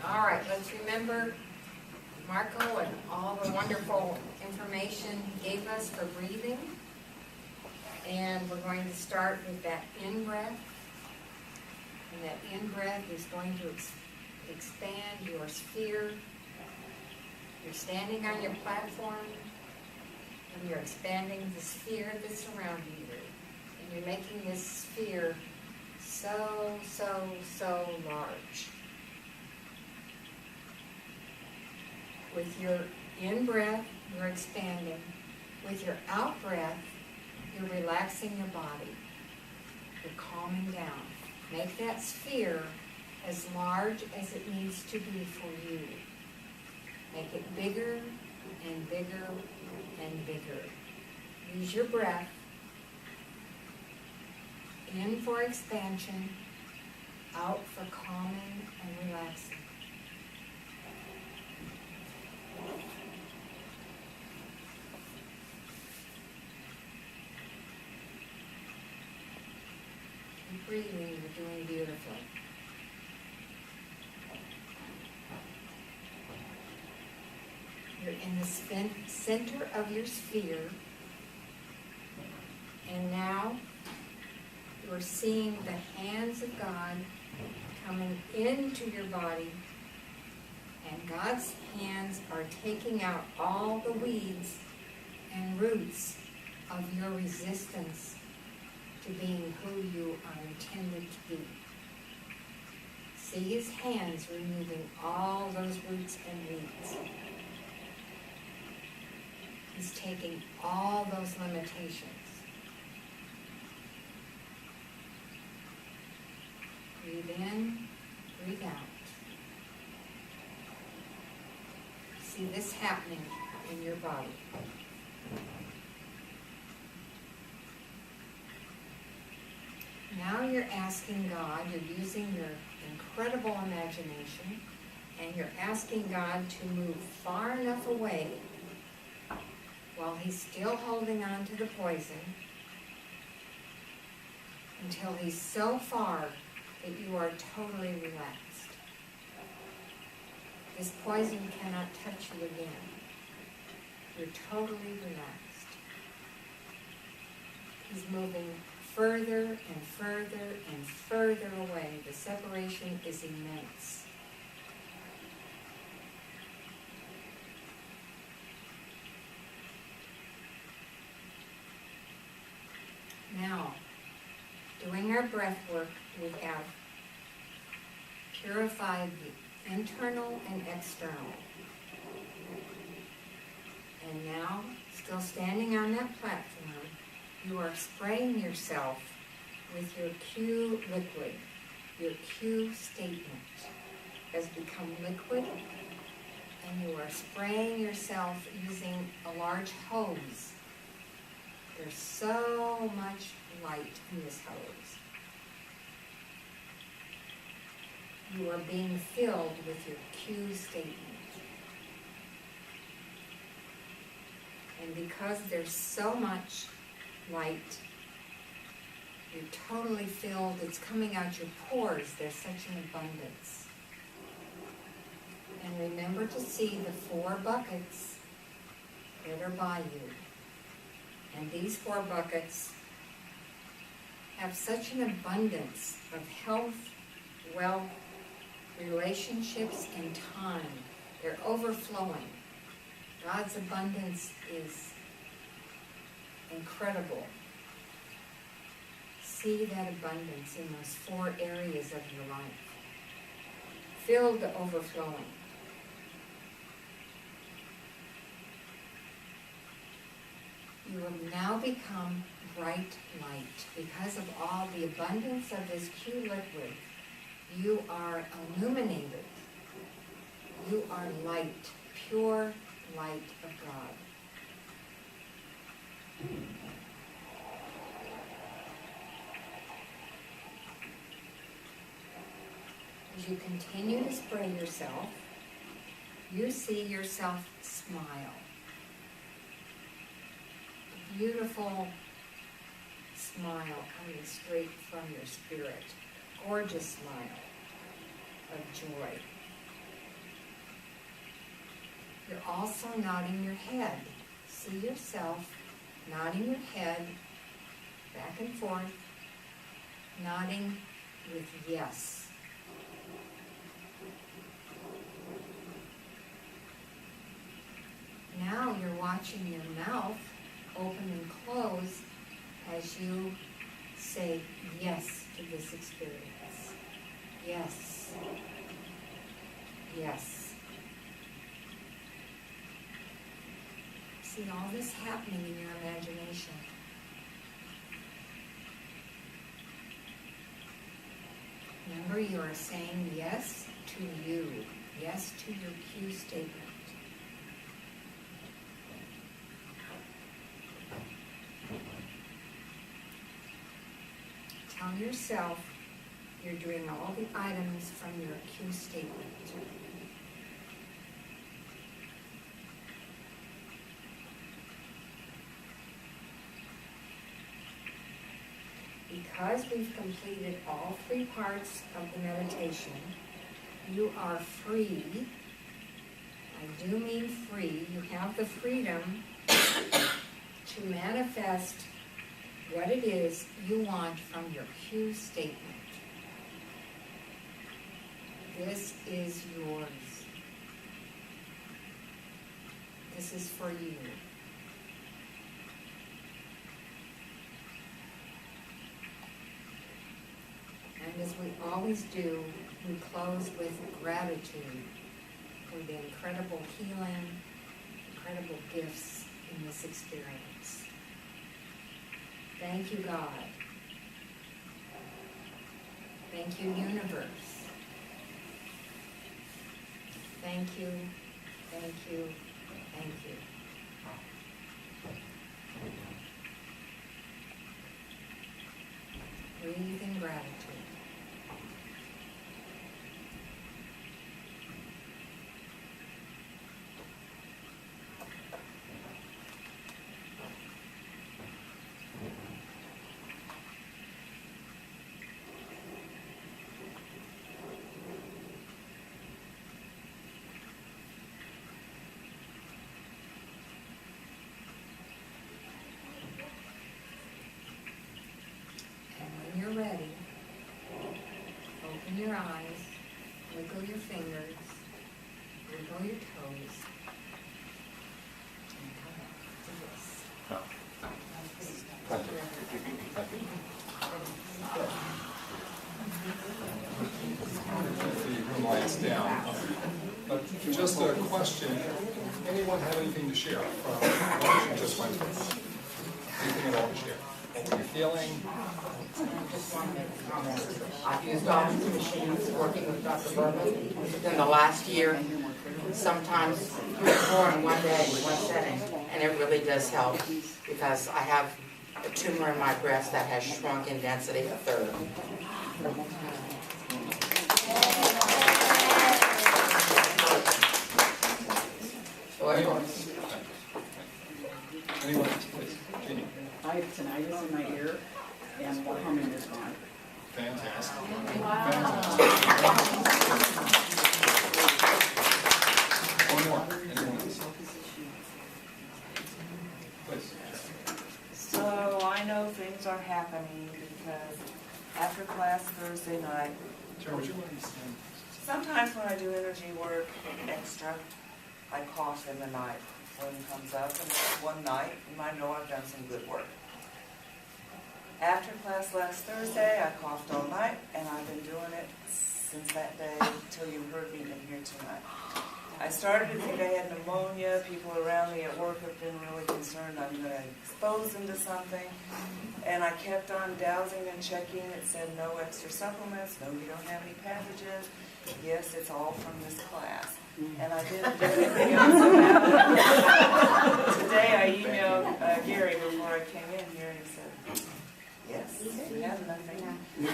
All right, let's remember Marco and all the wonderful information he gave us for breathing. And we're going to start with that in-breath. And that in-breath is going to expand your sphere. You're standing on your platform, and you're expanding the sphere that's surrounding you. And you're making this sphere so, so, so large. With your in-breath, you're expanding. With your out-breath, you're relaxing your body. You're calming down. Make that sphere as large as it needs to be for you. Make it bigger and bigger and bigger. Use your breath. In for expansion, out for calming and relaxing. Keep breathing, you're doing beautifully. You're in the center of your sphere, and now you're seeing the hands of God coming into your body, and God's hands are taking out all the weeds and roots of your resistance to being who you are intended to be. See His hands removing all those roots and weeds. He's taking all those limitations. Breathe in, breathe out. See this happening in your body. Now you're asking God, you're using your incredible imagination, and you're asking God to move far enough away while He's still holding on to the poison until He's so far that you are totally relaxed. This poison cannot touch you again. You're totally relaxed. He's moving further and further and further away. The separation is immense. Now, doing our breath work, we have purified the internal and external. And now, still standing on that platform, you are spraying yourself with your Q liquid. Your Q statement has become liquid, and you are spraying yourself using a large hose. There's so much light in this hose. You are being filled with your Q statement. And because there's so much light, you're totally filled. It's coming out your pores. There's such an abundance. And remember to see the 4 buckets that are by you. And these 4 buckets have such an abundance of health, wealth, relationships, and time. They're overflowing. God's abundance is incredible. See that abundance in those 4 areas of your life. Filled to overflowing. You will now become bright light. Because of all the abundance of this Q liquid, you are illuminated. You are light, pure light of God. As you continue to spray yourself, you see yourself smile. A beautiful smile coming straight from your spirit. Gorgeous smile of joy. You're also nodding your head. See yourself nodding your head back and forth, nodding with yes. Now you're watching your mouth open and close as you say yes to this experience. Yes. Yes. See all this happening in your imagination. Remember, you are saying yes to you. Yes to your cue statement. Tell yourself you're doing all the items from your cue statement. Because we've completed all 3 parts of the meditation, you are free. I do mean free. You have the freedom to manifest what it is you want from your cue statement. This is yours. This is for you. And as we always do, we close with gratitude for the incredible healing, incredible gifts in this experience. Thank you, God. Thank you, universe. Thank you, thank you, thank you. Breathe in gratitude. Ready. Open your eyes, wiggle your fingers, wiggle your toes, and come back to this. The room lights down. But just a question, anyone have anything to share from what you just went through? Anything at all to share? What were you feeling? I've used all these machines working with Dr. Berman within the last year, sometimes more in one day, one setting, and it really does help because I have a tumor in my breast that has shrunk in density a third. Anyone else, please? Jeannie. I have tinnitus in my ear, and the humming is gone. Fantastic. Wow. One more. Anyone else? Please. So I know things are happening because after class Thursday night, Sarah, would you mind standing? sometimes when I do energy work extra, I cough in the night. When it comes up, and one night, you might know I've done some good work. After class last Thursday, I coughed all night, and I've been doing it since that day until you heard me in here tonight. I started to think I had pneumonia. People around me at work have been really concerned I'm going to expose them to something. And I kept on dowsing and checking. It said no extra supplements, no, you don't have any pathogens. Yes, it's all from this class. And I didn't do anything else about it. Today I emailed Gary before I came in here and he said, yes, you have nothing.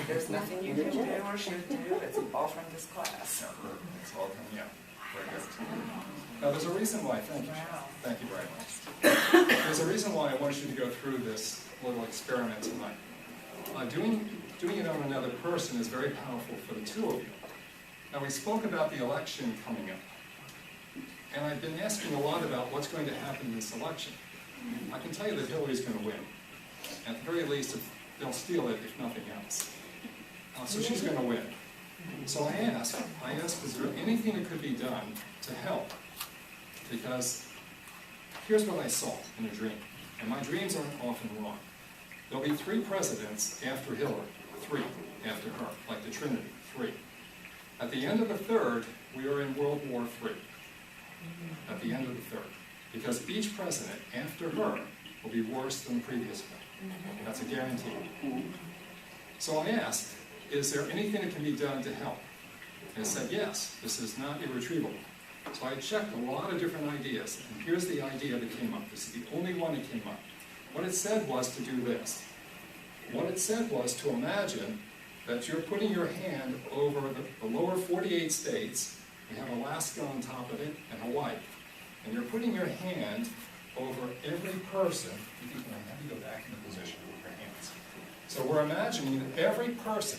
There's nothing you can do or should do. It's all from this class. It's all coming out. Very good. Now, there's a reason why, thank you very much. There's a reason why I want you to go through this little experiment tonight. Doing it on another person is very powerful for the two of you. Now, we spoke about the election coming up, and I've been asking a lot about what's going to happen in this election. I can tell you that Hillary's going to win. At the very least, they'll steal it if nothing else. So she's going to win. So I asked, is there anything that could be done to help? Because here's what I saw in a dream, and my dreams aren't often wrong. There'll be 3 presidents after Hillary, 3 after her, like the Trinity, 3. At the end of the 3rd, we are in World War III. At the end of the 3rd. Because each president after her will be worse than the previous one. That's a guarantee. So I asked, is there anything that can be done to help? And it said, yes, this is not irretrievable. So I checked a lot of different ideas, and here's the idea that came up. This is the only one that came up. What it said was to do this. What it said was to imagine that you're putting your hand over the lower 48 states. We have Alaska on top of it, and Hawaii. And you're putting your hand over every person. You can have you go back into position with your hands. So we're imagining that every person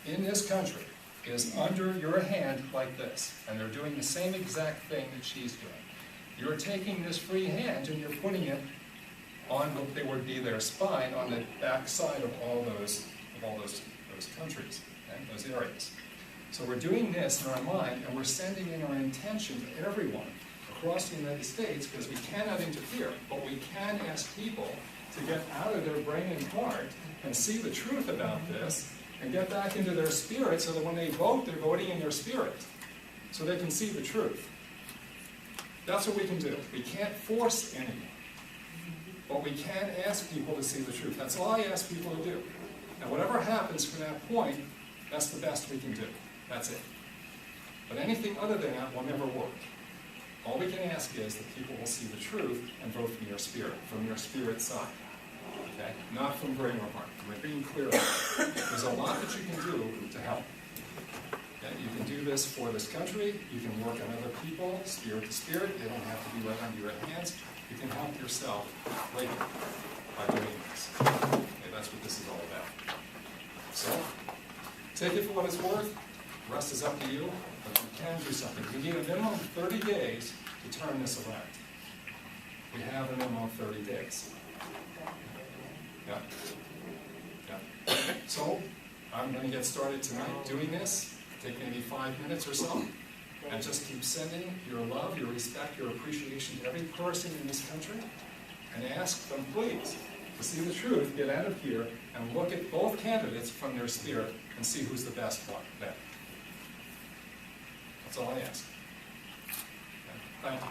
in this country is under your hand like this, and they're doing the same exact thing that she's doing. You're taking this free hand and you're putting it on what they would be their spine on the back side of all those countries, okay, those areas. So we're doing this in our mind, and we're sending in our intention to everyone across the United States, because we cannot interfere, but we can ask people to get out of their brain and heart and see the truth about this and get back into their spirit, so that when they vote, they're voting in their spirit, so they can see the truth. That's what we can do. We can't force anyone, but we can ask people to see the truth. That's all I ask people to do. And whatever happens from that point, that's the best we can do. That's it. But anything other than that will never work. All we can ask is that people will see the truth and vote from your spirit side. Okay? Not from brain or heart. We're being clear about it. There's a lot that you can do to help. Okay? You can do this for this country. You can work on other people, spirit to spirit. They don't have to be right under your hands. You can help yourself later by doing this. Okay? That's what this is all about. So, take it for what it's worth. The rest is up to you, but you can do something. We need a minimum of 30 days to turn this around. We have a minimum of 30 days. Yeah. Yeah. So, I'm going to get started tonight doing this. Take maybe 5 minutes or so, and just keep sending your love, your respect, your appreciation to every person in this country, and ask them, please, to see the truth, get out of here, and look at both candidates from their spirit and see who's the best one then. That's all I ask. Okay. Thank you.